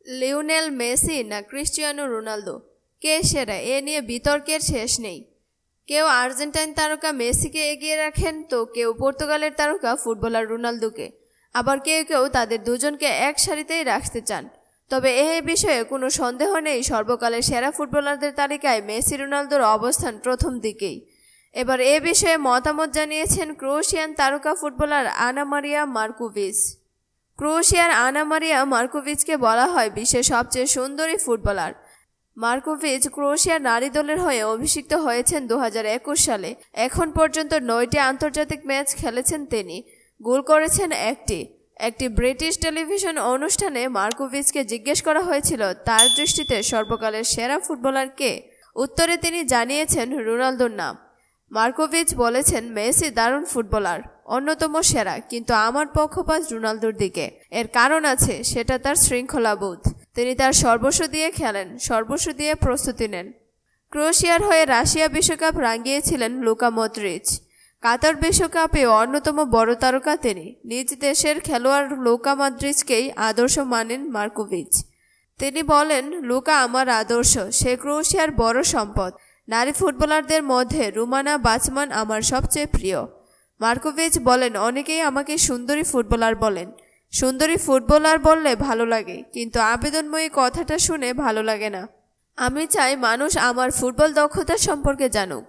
Lionel Messi না Cristiano Ronaldo, কে সেরা এ নিয়ে বিতর্কের শেষ নেই। কেউ আর্জেন্টাইন তারকা মেসিকে এগিয়ে রাখেন, তো কেউ পর্তুগালের তারকা ফুটবলার রোনালদোকে, আবার কেউ কেউ তাদের দুজনকে এক সারিতেই রাখতে চান। তবে এই বিষয়ে কোনো সন্দেহ নেই, সর্বকালের সেরা ফুটবলারদের তালিকায় মেসি রোনালদোর অবস্থান প্রথম দিকেই। এবার এ বিষয়ে মতামত জানিয়েছেন ক্রোয়েশিয়ান তারকা ফুটবলার আনা মারিয়া মার্কোভিচ। ক্রোয়েশিয়ার আনা মারিয়া মার্কোভিচকে বলা হয় বিশ্বের সবচেয়ে সুন্দরী ফুটবলার। মার্কোভিচ ক্রোয়েশিয়ার নারী দলের হয়ে অভিষিক্ত হয়েছেন 2021 সালে। এখন পর্যন্ত 9টি আন্তর্জাতিক ম্যাচ খেলেছেন তিনি, গোল করেছেন একটি ব্রিটিশ টেলিভিশন অনুষ্ঠানে মার্কোভিচকে জিজ্ঞেস করা হয়েছিল তার দৃষ্টিতে সর্বকালের সেরা ফুটবলার কে। উত্তরে তিনি জানিয়েছেন রোনালদোর নাম। মার্কোভিচ বলেছেন, মেসি দারুণ ফুটবলার, অন্যতম সেরা, কিন্তু আমার পক্ষপাত রোনালদোর দিকে। এর কারণ আছে, সেটা তার শৃঙ্খলাবোধ। তিনি তার সর্বস্ব দিয়ে খেলেন, সর্বস্ব দিয়ে প্রস্তুতি নেন। ক্রোয়েশিয়ার হয়ে রাশিয়া বিশ্বকাপ রাঙিয়েছিলেন লুকা মদ্রিচ। কাতার বিশ্বকাপেও অন্যতম বড় তারকা তিনি। নিজ দেশের খেলোয়াড় লুকা মদ্রিচকেই আদর্শ মানেন মার্কোভিচ। তিনি বলেন, লুকা আমার আদর্শ, সে ক্রোয়েশিয়ার বড় সম্পদ। নারী ফুটবলারদের মধ্যে রুমানা বাচমান আমার সবচেয়ে প্রিয়। মার্কোভিচ বলেন, অনেকেই আমাকে সুন্দরী ফুটবলার বলেন। সুন্দরী ফুটবলার বললে ভালো লাগে, কিন্তু আবেদনময়ী কথাটা শুনে ভালো লাগে না। আমি চাই মানুষ আমার ফুটবল দক্ষতা সম্পর্কে জানুক।